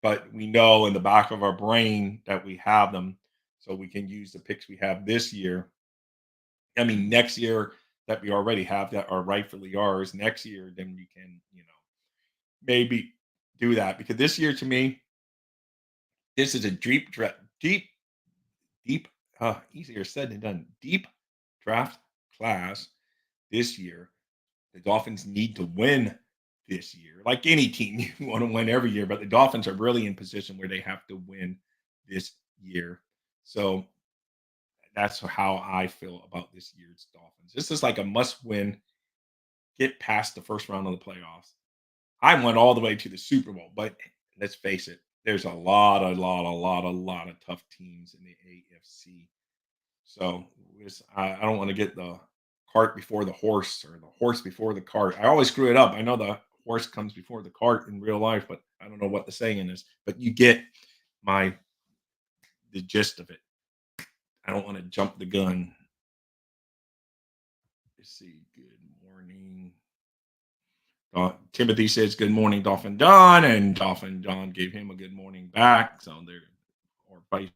but we know in the back of our brain that we have them, so we can use the picks we have this year. I mean, next year that we already have that are rightfully ours. Next year, then we can, maybe do that because this year to me, this is a deep, deep, easier said than done. Deep draft class this year. The Dolphins need to win this year. Like any team, you want to win every year, but the Dolphins are really in position where they have to win this year. So that's how I feel about this year's Dolphins. This is like a must win get past the first round of the playoffs. I went all the way to the Super Bowl, but let's face it, there's a lot of tough teams in the AFC. So I don't want to get the cart before the horse or the horse before the cart. I always screw it up. I know the horse comes before the cart in real life, but I don't know what the saying is. But you get my the gist of it. I don't want to jump the gun. Let's see. Good morning. Timothy says good morning, Dolphin John, and Dolphin John gave him a good morning back. So there, or vice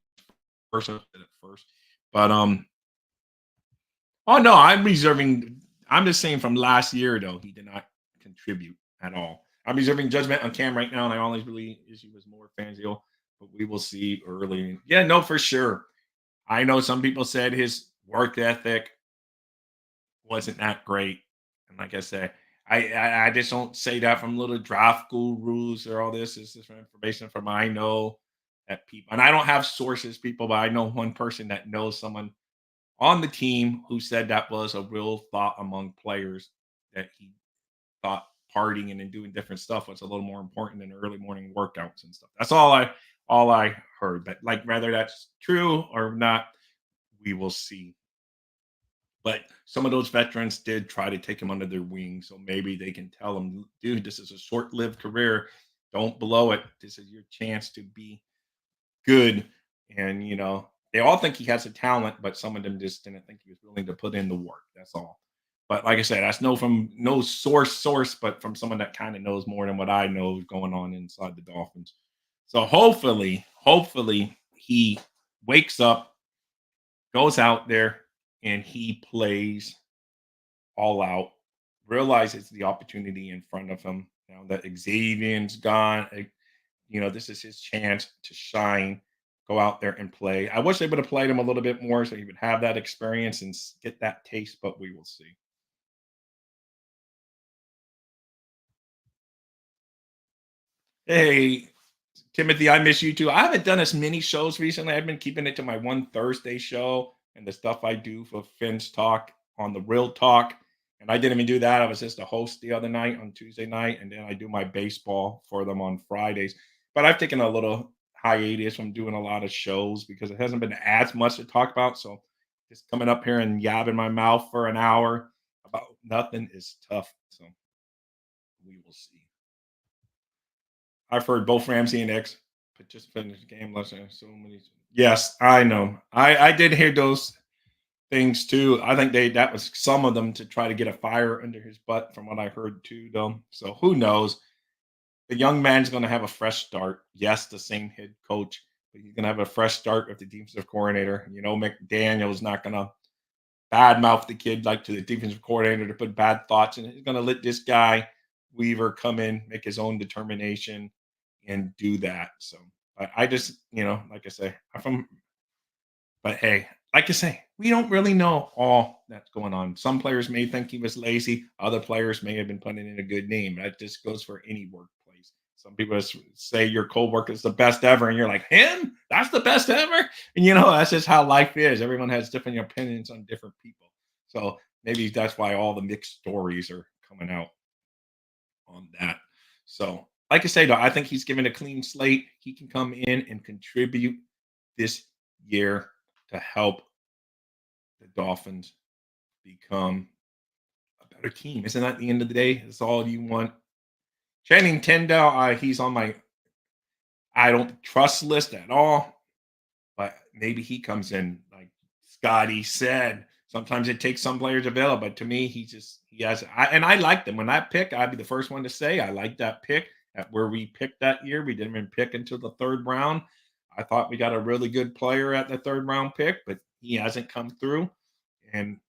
versa at first. But oh no, I'm reserving. I'm just saying from last year though, he did not contribute at all. I'm reserving judgment on Cam right now, and I always believe he was more Fangio, but we will see early. Yeah, no, for sure. I know some people said his work ethic wasn't that great, and like I said, I just don't say that from little draft gurus or all this. This is for information from I know that people, and I don't have sources, people, but I know one person that knows someone on the team who said that was a real thought among players that he thought partying and then doing different stuff was a little more important than early morning workouts and stuff. That's all I heard. But like whether that's true or not, we will see. But some of those veterans did try to take him under their wing, so maybe they can tell him, dude, this is a short-lived career. Don't blow it. This is your chance to be good. And they all think he has a talent, but some of them just didn't think he was willing to put in the work. That's all. But like I said, that's no from no source, but from someone that kind of knows more than what I know is going on inside the Dolphins. So hopefully he wakes up, goes out there, and he plays all out, realizes the opportunity in front of him. Now that Xavier's gone, this is his chance to shine, go out there and play. I wish they would have played him a little bit more so he would have that experience and get that taste, but we will see. Hey, Timothy, I miss you too. I haven't done as many shows recently. I've been keeping it to my one Thursday show and the stuff I do for Finn's Talk on the Real Talk. And I didn't even do that. I was just a host the other night on Tuesday night, and then I do my baseball for them on Fridays. But I've taken a little hiatus from doing a lot of shows because it hasn't been as much to talk about. So just coming up here and yabbing my mouth for an hour about nothing is tough. So we will see. I've heard both Ramsey and X participate in the game last night. So many. Yes, I know. I did hear those things too. I think that was some of them to try to get a fire under his butt, from what I heard too, though. So who knows? The young man's going to have a fresh start. Yes, the same head coach, but he's going to have a fresh start with the defensive coordinator. McDaniel's not going to badmouth the kid like to the defensive coordinator to put bad thoughts in. He's going to let this guy Weaver come in, make his own determination, and do that. So, but I just, like I say, I'm from. But hey, like I say, we don't really know all that's going on. Some players may think he was lazy. Other players may have been putting in a good name. That just goes for any workplace. Some people say your coworker is the best ever, and you're like, him? That's the best ever? And that's just how life is. Everyone has different opinions on different people. So maybe that's why all the mixed stories are coming out on that. So, like I say, though, I think he's given a clean slate. He can come in and contribute this year to help the Dolphins become a better team. Isn't that at the end of the day? That's all you want. Channing Tindall, he's on my I don't trust list at all, but maybe he comes in like Scotty said. Sometimes it takes some players available, but to me, he has. And I liked him when I pick. I'd be the first one to say I like that pick. At where we picked that year, we didn't even pick until the third round. I thought we got a really good player at the third round pick, but he hasn't come through, and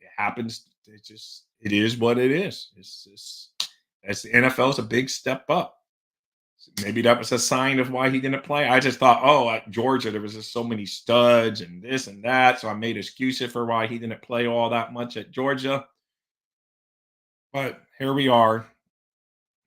it happens. It is what it is. As the NFL is a big step up. Maybe that was a sign of why he didn't play. I just thought, at Georgia, there was just so many studs and this and that. So I made excuses for why he didn't play all that much at Georgia. But here we are,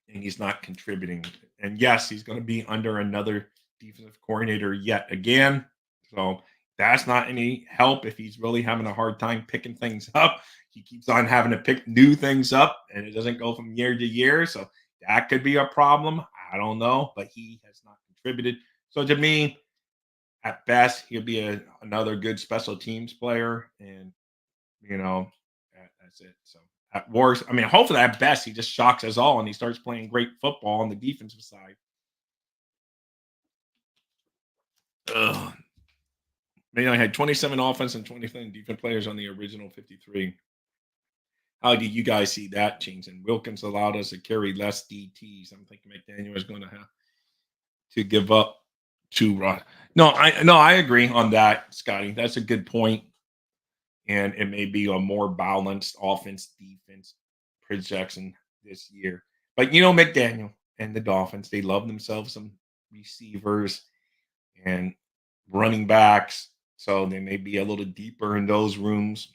and he's not contributing. And yes, he's going to be under another defensive coordinator yet again. So That's not any help if he's really having a hard time picking things up. He keeps on having to pick new things up, and it doesn't go from year to year. So that could be a problem. I don't know, but he has not contributed. So to me, at best, he'll be another good special teams player, and that's it. So at worst, I mean, hopefully at best he just shocks us all and he starts playing great football on the defensive side. Ugh. I had 27 offense and 27 defense players on the original 53. How do you guys see that change? And Wilkins allowed us to carry less DTs. I'm thinking McDaniel is going to have to give up to Ross. No, I agree on that, Scotty. That's a good point. And it may be a more balanced offense defense projection this year. But McDaniel and the Dolphins, they love themselves some receivers and running backs. So they may be a little deeper in those rooms.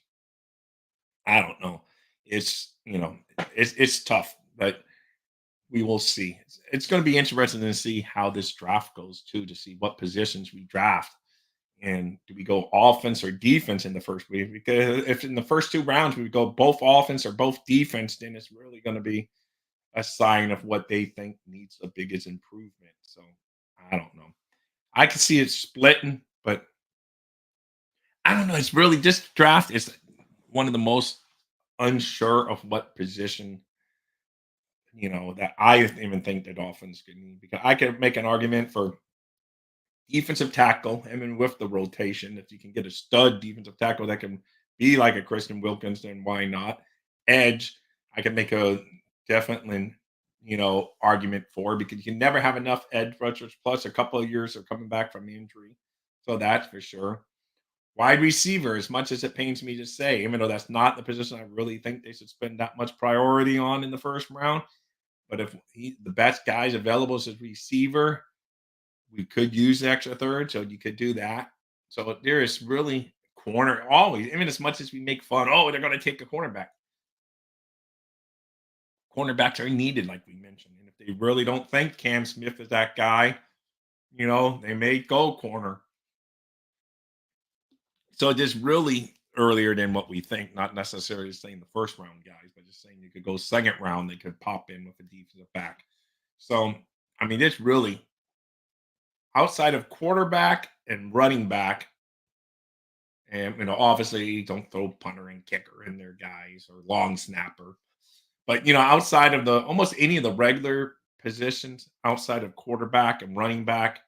I don't know. It's tough, but we will see. It's going to be interesting to see how this draft goes too, to see what positions we draft. And do we go offense or defense in the first week? Because if in the first two rounds we go both offense or both defense, then it's really going to be a sign of what they think needs the biggest improvement. So I don't know. I can see it splitting, but I don't know. It's really this draft is one of the most unsure of what position that I even think the Dolphins could need, because I could make an argument for defensive tackle. I mean, with the rotation, if you can get a stud defensive tackle that can be like a Christian Wilkins, then why not? Edge, I can make a definitely, argument for, because you can never have enough edge rushers. Plus, a couple of years are coming back from injury, so that's for sure. Wide receiver, as much as it pains me to say, even though that's not the position I really think they should spend that much priority on in the first round. But if the best guys available is a receiver, we could use the extra third, so you could do that. So there is really corner always, even as much as we make fun. Oh, they're going to take a cornerback. Cornerbacks are needed, like we mentioned, and if they really don't think Cam Smith is that guy, they may go corner. So just really earlier than what we think, not necessarily saying the first round guys, but just saying you could go second round, they could pop in with a defensive back. So I mean, it's really outside of quarterback and running back. And obviously, don't throw punter and kicker in there, guys, or long snapper. But outside of the almost any of the regular positions, outside of quarterback and running back,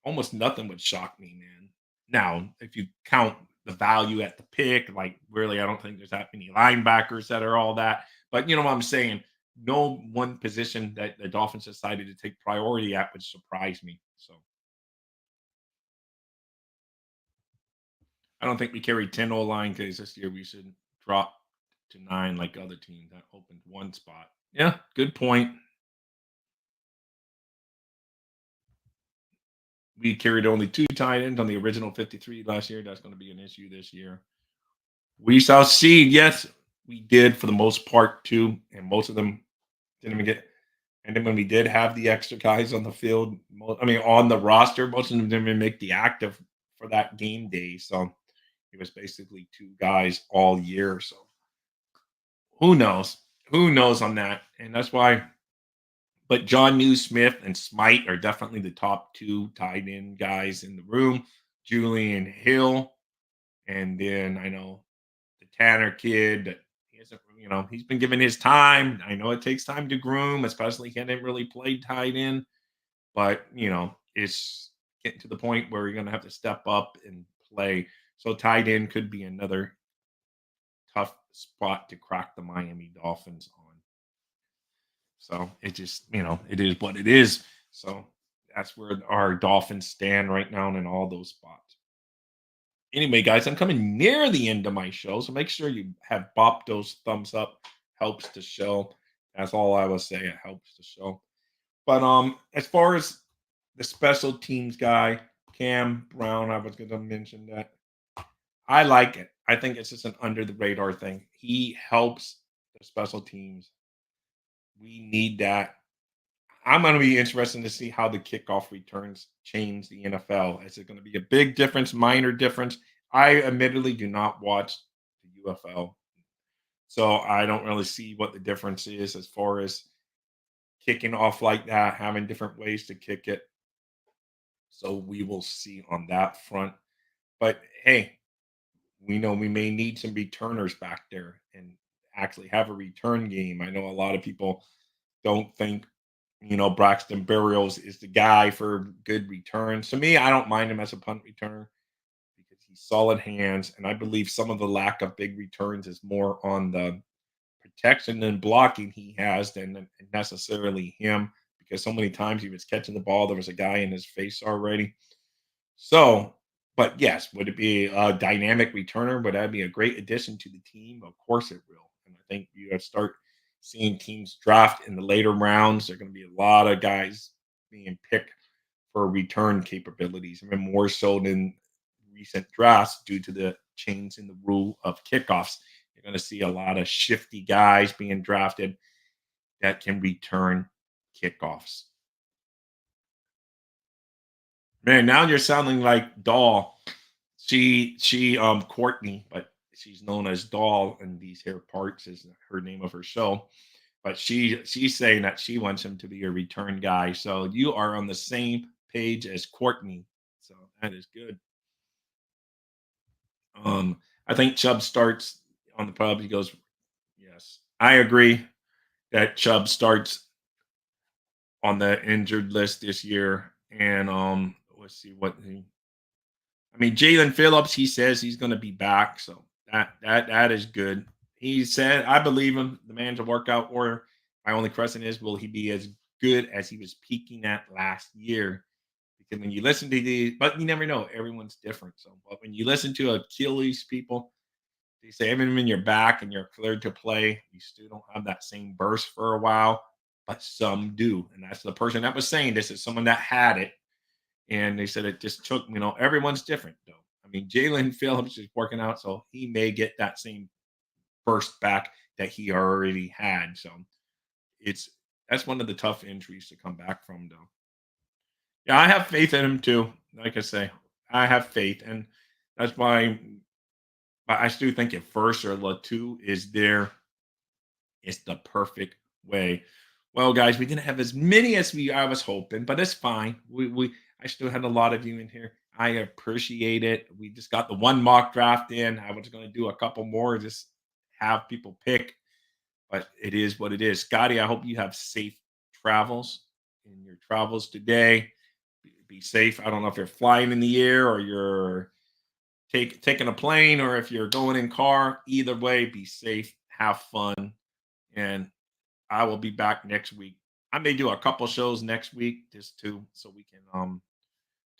almost nothing would shock me, man. Now, if you count the value at the pick, like really, I don't think there's that many linebackers that are all that. But you know what I'm saying? No one position that the Dolphins decided to take priority at would surprise me. So I don't think we carry 10 O line because this year we should drop to 9 like other teams that opened one spot. Yeah, good point. We carried only 2 tight ends on the original 53 last year. That's going to be an issue this year. We shall see. Yes, we did for the most part too, and most of them didn't even get. And then when we did have the extra guys on the field, on the roster, most of them didn't even make the active for that game day. So it was basically 2 guys all year. So who knows? Who knows on that? And that's why. But John Smith and Smite are definitely the top 2 tight end guys in the room. Julian Hill, and then I know the Tanner kid. He hasn't, he's been given his time. I know it takes time to groom, especially he hadn't really played tight end. But it's getting to the point where you're going to have to step up and play. So tight end could be another tough spot to crack the Miami Dolphins on. So it just, it is what it is. So that's where our Dolphins stand right now in all those spots. Anyway, guys, I'm coming near the end of my show. So make sure you have bopped those thumbs up. Helps the show. That's all I will say. It helps the show. But as far as the special teams guy, Cam Brown, I was going to mention that. I like it. I think it's just an under the radar thing. He helps the special teams. We need that. I'm going to be interested to see how the kickoff returns change the NFL. Is it going to be a big difference, minor difference? I admittedly do not watch the UFL, so I don't really see what the difference is as far as kicking off like that, having different ways to kick it. So we will see on that front. But hey, we know we may need some returners back there and actually have a return game. I know a lot of people don't think, Braxton Berrios is the guy for good returns. To me, I don't mind him as a punt returner because he's solid hands. And I believe some of the lack of big returns is more on the protection and blocking he has than necessarily him because so many times he was catching the ball, there was a guy in his face already. So, but yes, would it be a dynamic returner? Would that be a great addition to the team? Of course it will. And I think you have to start seeing teams draft in the later rounds. There are going to be a lot of guys being picked for return capabilities, even more so than recent drafts due to the change in the rule of kickoffs. You're going to see a lot of shifty guys being drafted that can return kickoffs. Man, now you're sounding like Doll. She Courtney, but she's known as Doll in these here parts is her name of her show. But she's saying that she wants him to be a return guy. So you are on the same page as Courtney. So that is good. I think Chubb starts on the pub. He goes, yes. I agree that Chubb starts on the injured list this year. And let's see what he I mean, Jalen Phillips, he says he's going to be back, so that is good. He said, I believe him. The man's a workout warrior. My only question is, will he be as good as he was peaking at last year? Because when you listen to but you never know. Everyone's different. So, but when you listen to Achilles people, they say even when you're back and you're cleared to play, you still don't have that same burst for a while. But some do, and that's the person that was saying this is someone that had it and they said it just took, everyone's different though. I mean, Jalen Phillips is working out, so he may get that same burst back that he already had. So it's that's one of the tough injuries to come back from, though. Yeah, I have faith in him too. Like I say, I have faith, and that's why. But I still think if first or Latu is there, it's the perfect way. Well, guys, we didn't have as many as I was hoping, but it's fine. We I still had a lot of you in here. I appreciate it. We just got the one mock draft in. I was going to do a couple more, just have people pick, but it is what it is. Scotty, I hope you have safe travels in your travels today. Be safe. I don't know if you're flying in the air or you're taking a plane or if you're going in car. Either way, be safe. Have fun. And I will be back next week. I may do a couple shows next week just to so we can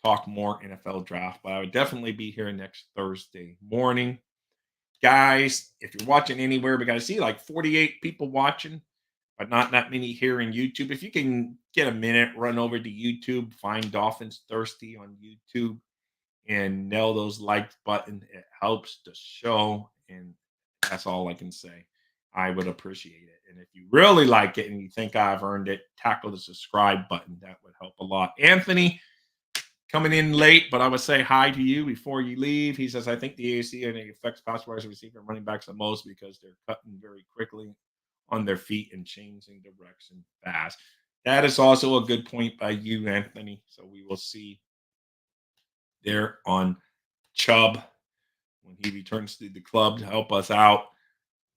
talk more NFL draft. But I would definitely be here next Thursday morning. Guys, if you're watching anywhere, we got to see like 48 people watching, but not that many here in YouTube. If you can get a minute, run over to YouTube, find Dolphins Thirsty on YouTube, and nail those like button. It helps the show, and that's all I can say. I would appreciate it. And if you really like it and you think I've earned it, tackle the subscribe button. That would help a lot. Anthony, coming in late, but I would say hi to you before you leave. He says, I think the AAC and it affects pass rushers, receiver, and running backs the most because they're cutting very quickly on their feet and changing direction fast. That is also a good point by you, Anthony. So we will see there on Chubb when he returns to the club to help us out.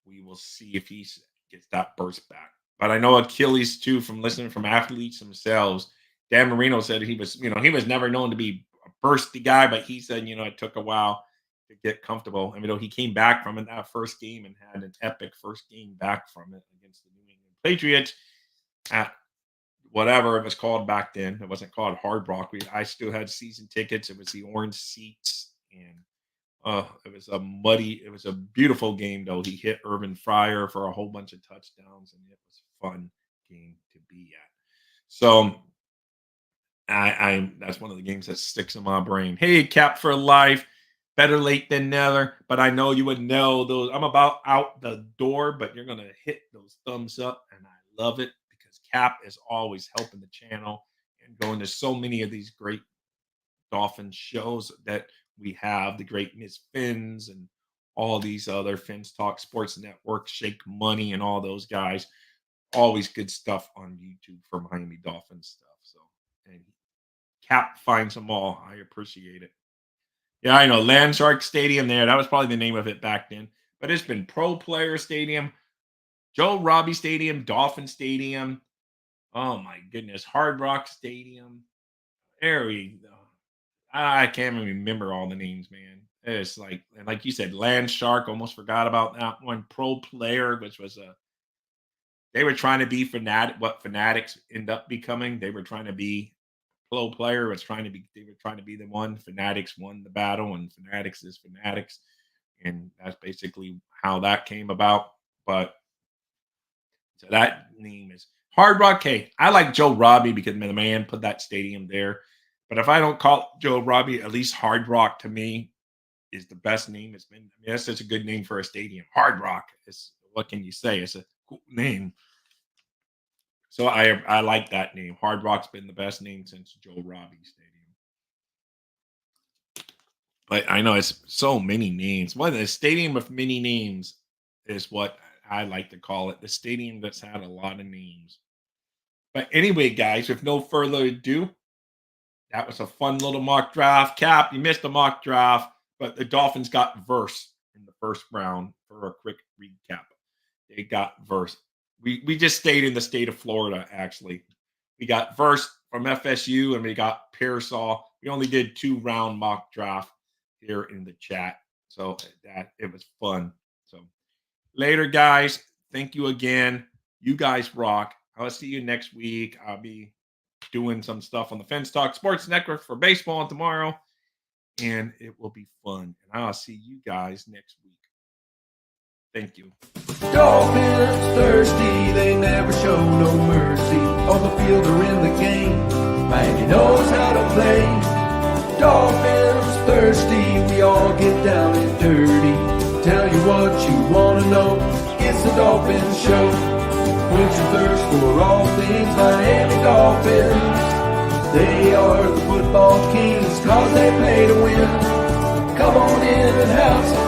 We will see if he gets that burst back. But I know Achilles too from listening from athletes themselves. Dan Marino said he was, he was never known to be a bursty guy, but he said, it took a while to get comfortable. I mean, he came back from it that first game and had an epic first game back from it against the New England Patriots at whatever it was called back then. It wasn't called Hard Rock. I still had season tickets. It was the orange seats, and it was a beautiful game though. He hit Urban Fryer for a whole bunch of touchdowns, and it was a fun game to be at. So I that's one of the games that sticks in my brain. Hey, Cap for life. Better late than never, but I know you would know those. I'm about out the door, but you're gonna hit those thumbs up, and I love it because because Cap is always helping the channel and going to so many of these great Dolphin shows that we have, the great Miss Fins and all these other Fins Talk Sports Network, Shake Money, and all those guys. Always good stuff on YouTube for Miami Dolphins stuff. So, and Cap finds them all. I appreciate it. Yeah, I know. Landshark Stadium there. That was probably the name of it back then. But it's been Pro Player Stadium, Joe Robbie Stadium, Dolphin Stadium. Oh my goodness. Hard Rock Stadium. There we go. I can't even remember all the names, man. It's like, and like you said, Land Shark. Almost forgot about that one. Pro Player, which was they were trying to be fanatic. What Fanatics end up becoming, they were trying to be. Pro Player was trying to be. They were trying to be the one. Fanatics won the battle, and Fanatics is Fanatics, and that's basically how that came about. But so that name is Hard Rock. Hey, I like Joe Robbie because the man put that stadium there. But if I don't call it Joe Robbie, at least Hard Rock to me is the best name. It's been. I mean, that's such a good name for a stadium. Hard Rock. It's what can you say? It's a cool name. So I like that name. Hard Rock's been the best name since Joe Robbie Stadium. But I know it's so many names. Well, the stadium of many names is what I like to call it. The stadium that's had a lot of names. But anyway, guys, with no further ado, that was a fun little mock draft. Cap, you missed the mock draft, but the Dolphins got verse in the first round for a quick recap. They got verse. We just stayed in the state of Florida, actually. We got verse from FSU and we got Pearsall. We only did 2-round mock draft here in the chat. So that it was fun. So later, guys. Thank you again. You guys rock. I'll see you next week. I'll be doing some stuff on the Fence Talk Sports Network for baseball tomorrow, and it will be fun. And I'll see you guys next week. Thank you. Dolphins thirsty, they never show no mercy. On the field or in the game, Miami knows how to play. Dolphins thirsty, we all get down and dirty. Tell you what you want to know, it's the Dolphins Show. Quench your thirst for all things Miami Dolphins. They are the football kings, cause they play to win. Come on in and have some fun.